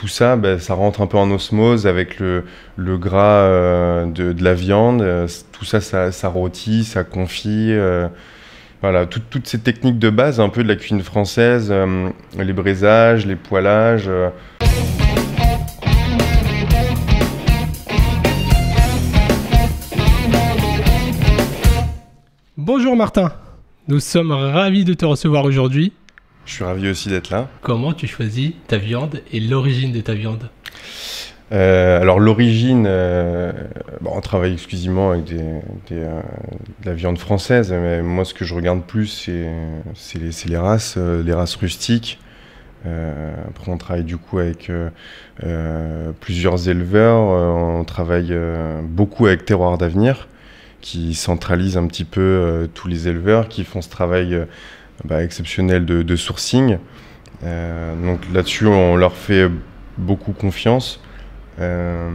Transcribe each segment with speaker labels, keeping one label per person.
Speaker 1: tout ça, ça rentre un peu en osmose avec le gras de la viande. Tout ça, ça rôtit, ça confit. Voilà, toutes ces techniques de base, un peu de la cuisine française, les braisages, les poêlages.
Speaker 2: Bonjour Martin, nous sommes ravis de te recevoir aujourd'hui.
Speaker 1: Je suis ravi aussi d'être là.
Speaker 2: Comment tu choisis ta viande et l'origine de ta viande?
Speaker 1: Alors l'origine, on travaille exclusivement avec de la viande française, mais moi ce que je regarde plus c'est les races rustiques. Après on travaille du coup avec plusieurs éleveurs, on travaille beaucoup avec Terroir d'Avenir, qui centralise un petit peu tous les éleveurs, qui font ce travail exceptionnel de sourcing. Donc là-dessus on leur fait beaucoup confiance. Que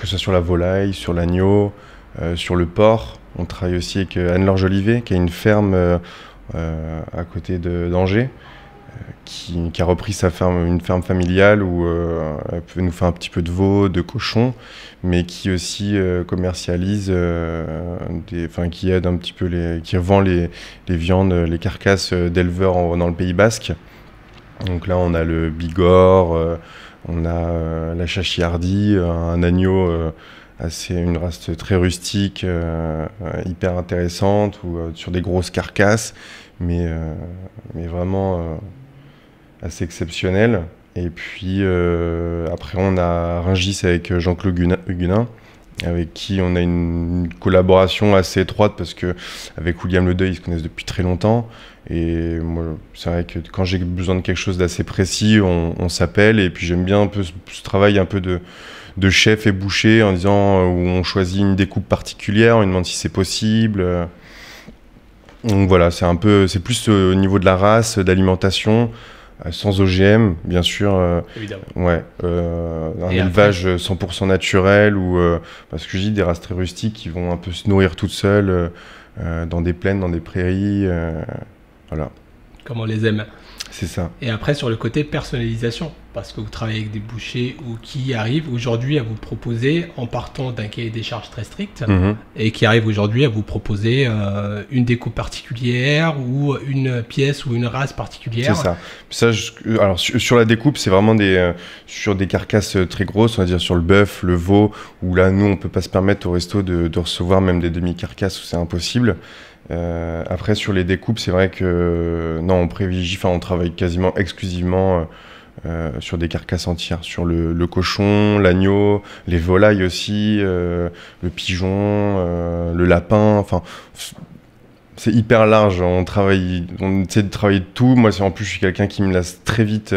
Speaker 1: ce soit sur la volaille, sur l'agneau, sur le porc. On travaille aussi avec Anne-Laure Jolivet, qui a une ferme à côté d'Angers, qui a repris une ferme familiale où elle peut nous faire un petit peu de veau, de cochon, mais qui aussi commercialise, qui aide un petit peu, qui revend les viandes, les carcasses d'éleveurs dans le Pays Basque. Donc là, on a le Bigorre, on a la Chachiardi, un agneau, une race très rustique, hyper intéressante, sur des grosses carcasses, mais vraiment assez exceptionnelle. Et puis après, on a Rungis avec Jean-Claude Huguenin, avec qui on a une collaboration assez étroite, parce que avec William Ledeuil, ils se connaissent depuis très longtemps. Et moi, c'est vrai que quand j'ai besoin de quelque chose d'assez précis, on s'appelle. Et puis j'aime bien un peu ce travail un peu de chef et boucher, en disant où on choisit une découpe particulière, on demande si c'est possible. Donc voilà, c'est plus au niveau de la race, d'alimentation, sans OGM, bien sûr.
Speaker 2: Évidemment.
Speaker 1: Ouais, un élevage 100% naturel, ou parce que je dis des races très rustiques qui vont un peu se nourrir toutes seules dans des plaines, dans des prairies. Voilà.
Speaker 2: Comme on les aime.
Speaker 1: C'est ça.
Speaker 2: Et après, sur le côté personnalisation, parce que vous travaillez avec des bouchers qui arrivent aujourd'hui à vous proposer, en partant d'un cahier des charges très strict, et qui arrivent aujourd'hui à vous proposer une découpe particulière, ou une pièce ou une race particulière.
Speaker 1: C'est ça. Alors sur la découpe, c'est vraiment sur des carcasses très grosses, on va dire sur le bœuf, le veau, où là, nous, on peut pas se permettre au resto de recevoir même des demi-carcasses, où c'est impossible. Après, sur les découpes, c'est vrai que non, on travaille quasiment exclusivement sur des carcasses entières, sur le cochon, l'agneau, les volailles aussi, le pigeon, le lapin. Enfin, c'est hyper large. On essaie de travailler de tout. Moi, en plus, je suis quelqu'un qui me lasse très vite.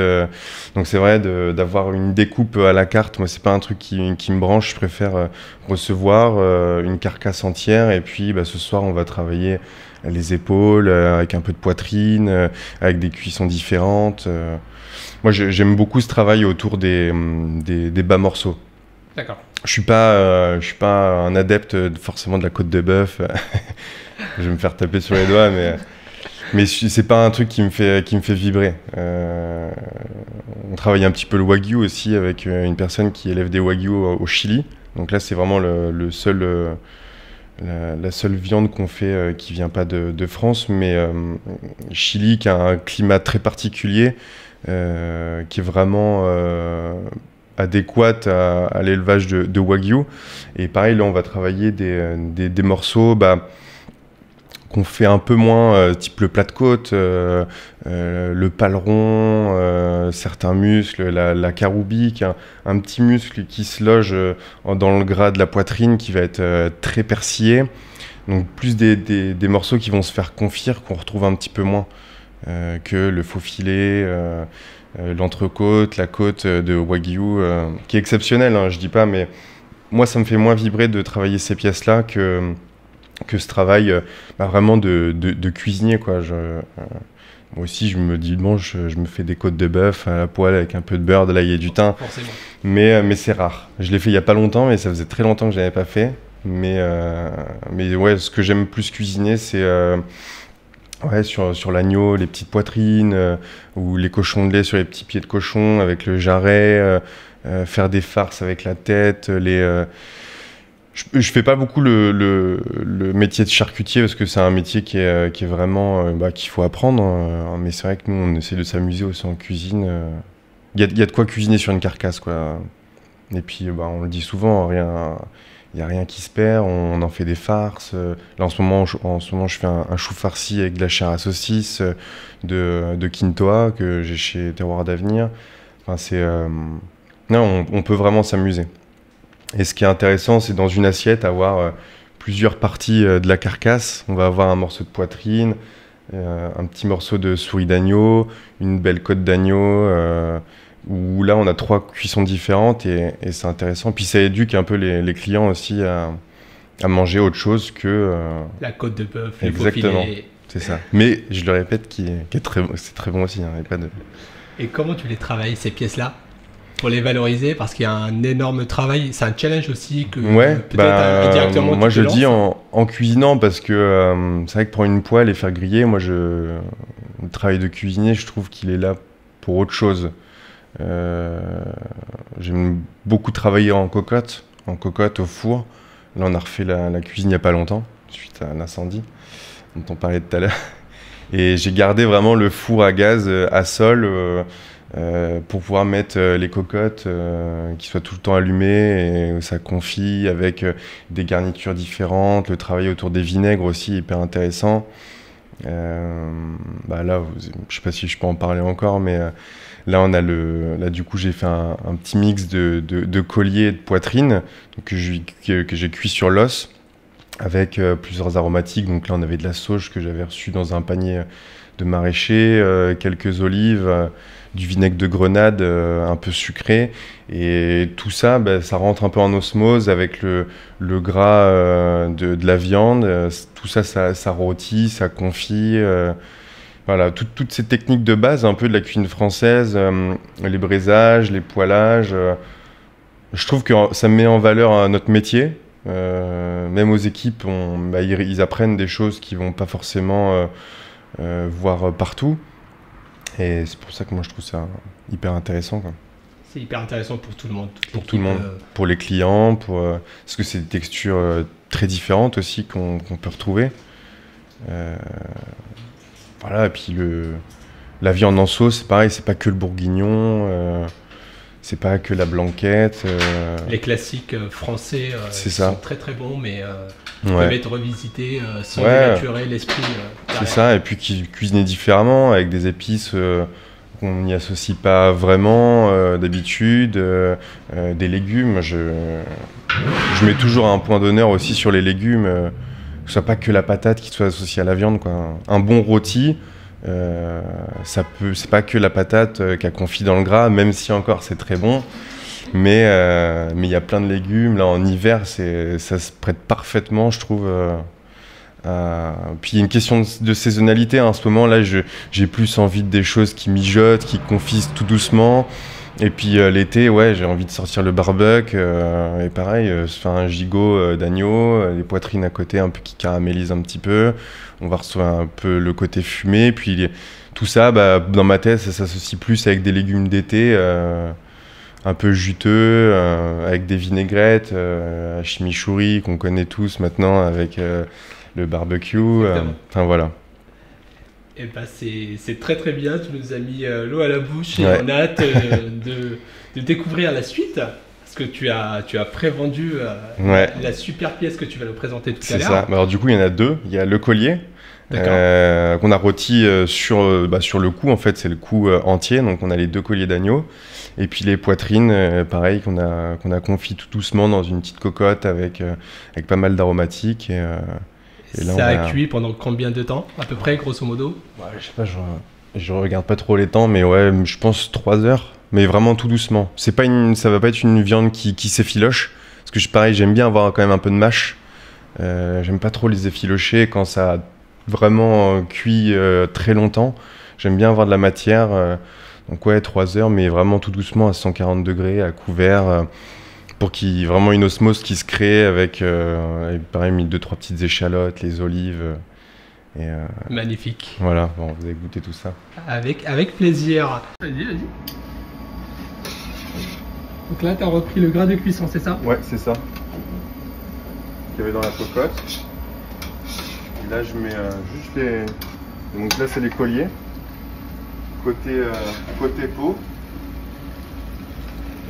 Speaker 1: Donc, c'est vrai d'avoir une découpe à la carte. Moi, c'est pas un truc qui me branche. Je préfère recevoir une carcasse entière. Et puis, ce soir, on va travailler les épaules, avec un peu de poitrine, avec des cuissons différentes. Moi, j'aime beaucoup ce travail autour des bas morceaux.
Speaker 2: D'accord.
Speaker 1: Je suis pas un adepte forcément de la côte de bœuf. Je vais me faire taper sur les doigts, mais c'est pas un truc qui me fait vibrer. On travaille un petit peu le wagyu aussi avec une personne qui élève des wagyu au Chili. Donc là, c'est vraiment la seule viande qu'on fait qui vient pas de France, mais Chili, qui a un climat très particulier, qui est vraiment adéquate à l'élevage de wagyu. Et pareil, là, on va travailler des morceaux qu'on fait un peu moins, type le plat de côte, le paleron, certains muscles, la caroubique, un petit muscle qui se loge dans le gras de la poitrine, qui va être très persillé. Donc plus des morceaux qui vont se faire confire, qu'on retrouve un petit peu moins que le faux filet, l'entrecôte, la côte de wagyu, qui est exceptionnelle, hein, je dis pas, mais moi ça me fait moins vibrer de travailler ces pièces-là que ce travail vraiment de cuisinier, quoi. Moi aussi, je me dis, bon, je me fais des côtes de bœuf à la poêle avec un peu de beurre, de l'ail et du thym.
Speaker 2: Forcément.
Speaker 1: Mais c'est rare. Je l'ai fait il y a pas longtemps, mais ça faisait très longtemps que je l'avais pas fait. Mais ouais, ce que j'aime plus cuisiner, c'est Ouais, sur l'agneau, les petites poitrines, ou les cochons de lait sur les petits pieds de cochon avec le jarret, faire des farces avec la tête. Je fais pas beaucoup le métier de charcutier parce que c'est un métier qui est vraiment qu'il faut apprendre. Mais c'est vrai que nous, on essaie de s'amuser aussi en cuisine. Il y a de quoi cuisiner sur une carcasse, quoi. Et puis, on le dit souvent, il n'y a rien qui se perd, on en fait des farces. Là, en ce moment, je fais un chou farci avec de la chair à saucisse, de quintoa que j'ai chez Terroir d'Avenir. Enfin, non, on peut vraiment s'amuser. Et ce qui est intéressant, c'est dans une assiette avoir plusieurs parties de la carcasse. On va avoir un morceau de poitrine, un petit morceau de souris d'agneau, une belle côte d'agneau, où là on a 3 cuissons différentes et c'est intéressant. Puis ça éduque un peu les clients aussi à manger autre chose que...
Speaker 2: La côte de bœuf, le
Speaker 1: exactement,
Speaker 2: filet.
Speaker 1: c'est ça. Mais je le répète, c'est très bon aussi. Hein, y a pas de...
Speaker 2: Et comment tu les travailles, ces pièces-là, pour les valoriser? Parce qu'il y a un énorme travail, c'est un challenge aussi que peut-être indirectement
Speaker 1: moi
Speaker 2: tu
Speaker 1: je
Speaker 2: te
Speaker 1: dis
Speaker 2: lances.
Speaker 1: en cuisinant parce que c'est vrai que pour une poêle et faire griller, le travail de cuisinier, je trouve qu'il est là pour autre chose. J'aime beaucoup travailler en cocotte au four. Là on a refait la cuisine il n'y a pas longtemps suite à l'incendie dont on parlait tout à l'heure, et j'ai gardé vraiment le four à gaz à sol pour pouvoir mettre les cocottes qui soient tout le temps allumées et ça confit avec des garnitures différentes. Le travail autour des vinaigres aussi hyper intéressant. Là, je sais pas si je peux en parler encore, mais là on a là du coup j'ai fait un petit mix de collier et de poitrine que j'ai cuit sur l'os avec plusieurs aromatiques. Donc là on avait de la sauge que j'avais reçue dans un panier de maraîcher, quelques olives, du vinaigre de grenade un peu sucré, et tout ça, ça rentre un peu en osmose avec le gras de la viande. Tout ça, ça rôtit, ça confit. Voilà, toutes ces techniques de base un peu de la cuisine française, les braisages, les poêlages. Je trouve que ça met en valeur notre métier. Même aux équipes, ils apprennent des choses qu'ils vont pas forcément voir partout. Et c'est pour ça que moi je trouve ça hyper intéressant, quoi.
Speaker 2: C'est hyper intéressant pour tout le monde.
Speaker 1: Pour tout le monde, pour les clients, parce que c'est des textures très différentes aussi qu'on peut retrouver. Voilà, et puis la viande en sauce, c'est pareil, c'est pas que le bourguignon, c'est pas que la blanquette.
Speaker 2: Les classiques français sont très très bons, mais peuvent être revisités sans dénaturer l'esprit.
Speaker 1: C'est ça, et puis cuisiner différemment, avec des épices qu'on n'y associe pas vraiment d'habitude, des légumes. Je mets toujours un point d'honneur aussi sur les légumes, que ce soit pas que la patate qui soit associée à la viande, quoi. Un bon rôti, c'est pas que la patate qui a confit dans le gras, même si encore c'est très bon. Mais il y a plein de légumes. Là, en hiver, ça se prête parfaitement, je trouve. Puis il y a une question de saisonnalité. En ce moment, là, j'ai plus envie des choses qui mijotent, qui confisent tout doucement. Et puis l'été, j'ai envie de sortir le barbecue. Et pareil, se faire un gigot d'agneau, les poitrines à côté, un peu qui caramélisent un petit peu. On va recevoir un peu le côté fumé. Puis tout ça, dans ma tête, ça s'associe plus avec des légumes d'été. Un peu juteux, avec des vinaigrettes, à chimichurri qu'on connaît tous maintenant avec le barbecue. Enfin voilà.
Speaker 2: Et c'est très très bien, tu nous as mis l'eau à la bouche et on a hâte de découvrir la suite. Parce que tu as prévendu la super pièce que tu vas nous présenter tout à l'heure.
Speaker 1: C'est ça. Alors du coup, il y en a 2. Il y a le collier. Qu'on a rôti sur le cou, en fait c'est le cou entier, donc on a les 2 colliers d'agneau, et puis les poitrines pareil qu'on a confit tout doucement dans une petite cocotte avec pas mal d'aromatiques, et là,
Speaker 2: ça a cuit pendant combien de temps à peu près, grosso modo?
Speaker 1: Je sais pas, je regarde pas trop les temps, mais je pense 3 heures, mais vraiment tout doucement. Ça va pas être une viande qui s'effiloche, parce que pareil, j'aime bien avoir quand même un peu de mâche. J'aime pas trop les effilocher quand ça a vraiment cuit très longtemps. J'aime bien avoir de la matière. Donc 3 heures, mais vraiment tout doucement à 140 degrés, à couvert, pour qu'il y ait vraiment une osmose qui se crée avec pareil, 2-3 petites échalotes, les olives. Et
Speaker 2: magnifique.
Speaker 1: Voilà, bon, vous allez goûter tout ça.
Speaker 2: Avec plaisir. Vas-y, vas-y. Donc là, tu as repris le gras de cuisson, c'est ça?
Speaker 1: Ouais, c'est ça. Qu'il y avait dans la cocotte. Et là, je mets juste les... Donc là, c'est les colliers. Côté peau.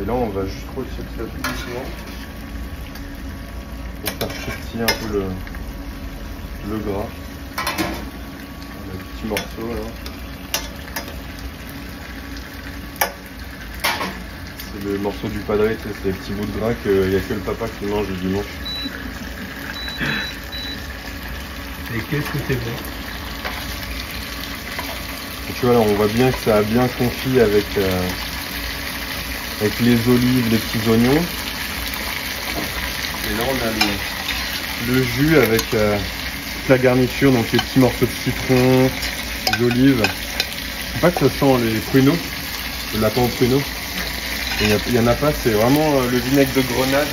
Speaker 1: Et là, on va juste retirer ça tout doucement. Pour faire pétiller un peu le gras. On a des petits morceaux là. C'est le morceau du padré, c'est les petits bouts de gras qu'il n'y a que le papa qui mange le dimanche.
Speaker 2: Et qu'est-ce que c'est bon.
Speaker 1: Et tu vois là, on voit bien que ça a bien confit avec les olives, les petits oignons. Et là on a le jus avec toute la garniture, donc les petits morceaux de citron, les olives. Je sais pas que ça sent les pruneaux, le lapin au pruneau. Il n'y en a pas, c'est vraiment le vinaigre de grenade.